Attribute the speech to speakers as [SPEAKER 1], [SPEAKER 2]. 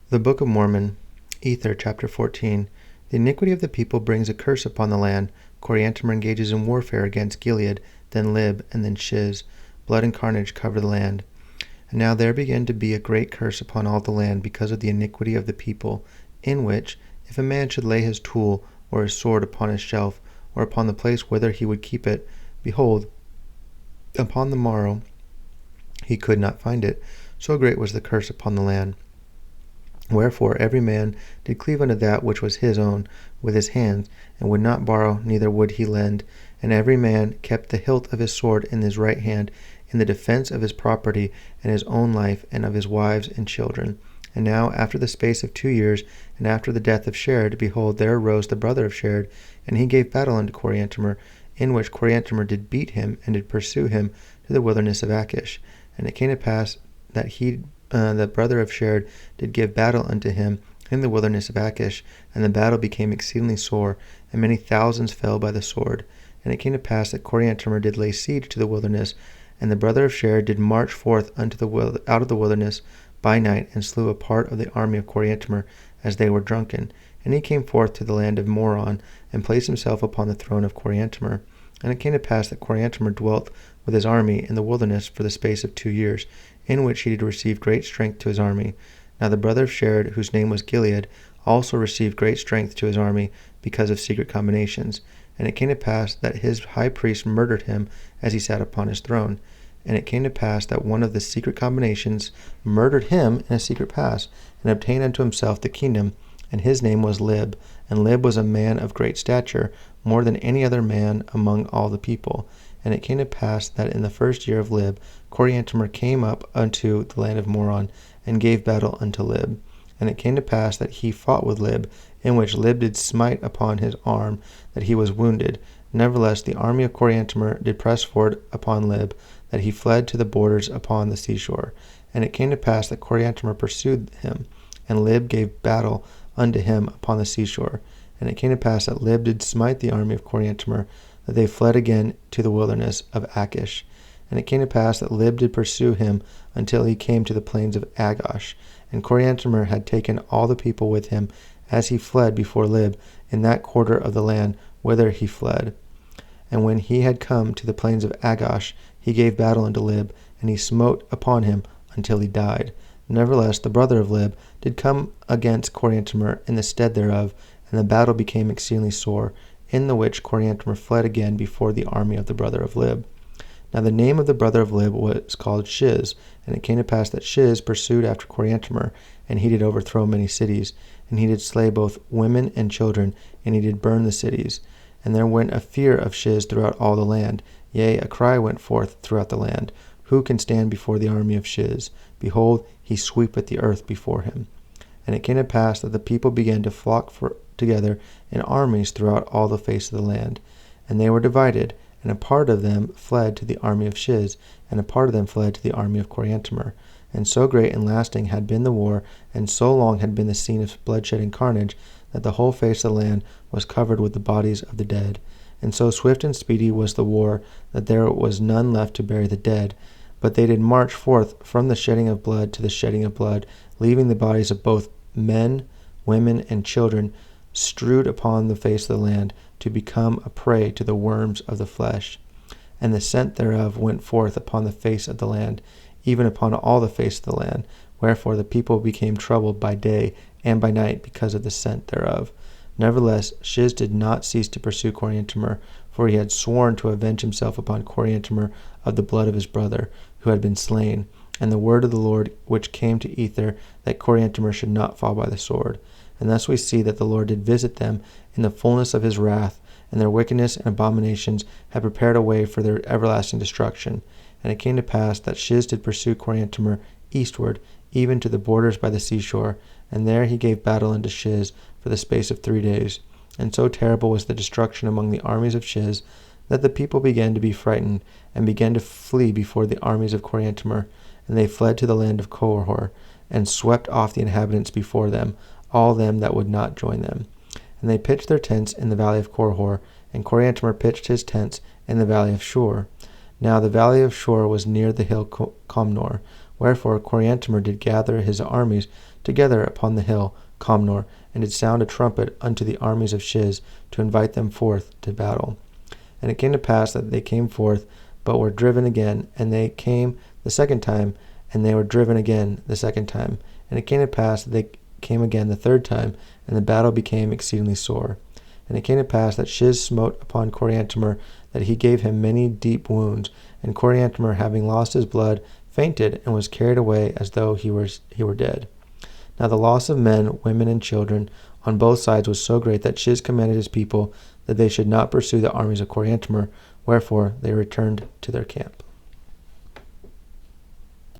[SPEAKER 1] The Book of Mormon, Ether, chapter 14. The iniquity of the people brings a curse upon the land. Coriantumr engages in warfare against Gilead, then Lib, and then Shiz. Blood and carnage cover the land. And now there began to be a great curse upon all the land because of the iniquity of the people, in which, if a man should lay his tool or his sword upon his shelf, or upon the place whither he would keep it, behold, upon the morrow he could not find it. So great was the curse upon the land. Wherefore every man did cleave unto that which was his own with his hands, and would not borrow, neither would he lend. And every man kept the hilt of his sword in his right hand, in the defense of his property, and his own life, and of his wives and children. And now, after the space of 2 years, and after the death of Jared, behold, there arose the brother of Jared, and he gave battle unto Coriantumr, in which Coriantumr did beat him, and did pursue him to the wilderness of Achish. And it came to pass that the brother of Jared did give battle unto him in the wilderness of Achish, and the battle became exceedingly sore, and many thousands fell by the sword. And it came to pass that Coriantumr did lay siege to the wilderness, and the brother of Jared did march forth out of the wilderness by night, and slew a part of the army of Coriantumr as they were drunken. And he came forth to the land of Moron, and placed himself upon the throne of Coriantumr. And it came to pass that Coriantumr dwelt with his army in the wilderness for the space of 2 years, in which he did receive great strength to his army. Now the brother of Jared, whose name was Gilead, also received great strength to his army because of secret combinations. And it came to pass that his high priest murdered him as he sat upon his throne. And it came to pass that one of the secret combinations murdered him in a secret pass, and obtained unto himself the kingdom, and his name was Lib. And Lib was a man of great stature, more than any other man among all the people. And it came to pass that in the first year of Lib, Coriantumr came up unto the land of Moron, and gave battle unto Lib. And it came to pass that he fought with Lib, in which Lib did smite upon his arm, that he was wounded. Nevertheless the army of Coriantumr did press forward upon Lib, that he fled to the borders upon the seashore. And it came to pass that Coriantumr pursued him, and Lib gave battle unto him upon the seashore. And it came to pass that Lib did smite the army of Coriantumr, that they fled again to the wilderness of Achish. And it came to pass that Lib did pursue him until he came to the plains of Agash. And Coriantumr had taken all the people with him, as he fled before Lib, in that quarter of the land whither he fled. And when he had come to the plains of Agash, he gave battle unto Lib, and he smote upon him until he died. Nevertheless the brother of Lib did come against Coriantumr in the stead thereof, and the battle became exceedingly sore, in the which Coriantumr fled again before the army of the brother of Lib. Now the name of the brother of Lib was called Shiz. And it came to pass that Shiz pursued after Coriantumr, and he did overthrow many cities, and he did slay both women and children, and he did burn the cities. And there went a fear of Shiz throughout all the land, yea, a cry went forth throughout the land, Who can stand before the army of Shiz? Behold, he sweepeth the earth before him. And it came to pass that the people began to flock together in armies throughout all the face of the land. And they were divided, and a part of them fled to the army of Shiz, and a part of them fled to the army of Coriantumr. And so great and lasting had been the war, and so long had been the scene of bloodshed and carnage, that the whole face of the land was covered with the bodies of the dead. And so swift and speedy was the war, that there was none left to bury the dead. But they did march forth from the shedding of blood to the shedding of blood, leaving the bodies of both men, women, and children strewed upon the face of the land, to become a prey to the worms of the flesh. And the scent thereof went forth upon the face of the land, even upon all the face of the land. Wherefore the people became troubled by day and by night because of the scent thereof. Nevertheless Shiz did not cease to pursue Coriantumr, for he had sworn to avenge himself upon Coriantumr of the blood of his brother, who had been slain, and the word of the Lord which came to Ether, that Coriantumr should not fall by the sword. And thus we see that the Lord did visit them in the fullness of his wrath, and their wickedness and abominations had prepared a way for their everlasting destruction. And it came to pass that Shiz did pursue Coriantumr eastward, even to the borders by the seashore, and there he gave battle unto Shiz for the space of 3 days. And so terrible was the destruction among the armies of Shiz, that the people began to be frightened, and began to flee before the armies of Coriantumr. And they fled to the land of Korhor, and swept off the inhabitants before them, all them that would not join them. And they pitched their tents in the valley of Korhor, and Coriantumr pitched his tents in the valley of Shur. Now the valley of Shur was near the hill Comnor, wherefore Coriantumr did gather his armies together upon the hill Comnor, and did sound a trumpet unto the armies of Shiz, to invite them forth to battle. And it came to pass that they came forth, but were driven again, and they came the second time, and they were driven again the second time. And it came to pass that they came again the third time, and the battle became exceedingly sore. And it came to pass that Shiz smote upon Coriantumr, that he gave him many deep wounds, and Coriantumr, having lost his blood, fainted, and was carried away as though he were dead. Now the loss of men, women, and children on both sides was so great that Shiz commanded his people that they should not pursue the armies of Coriantumr, wherefore they returned to their camp.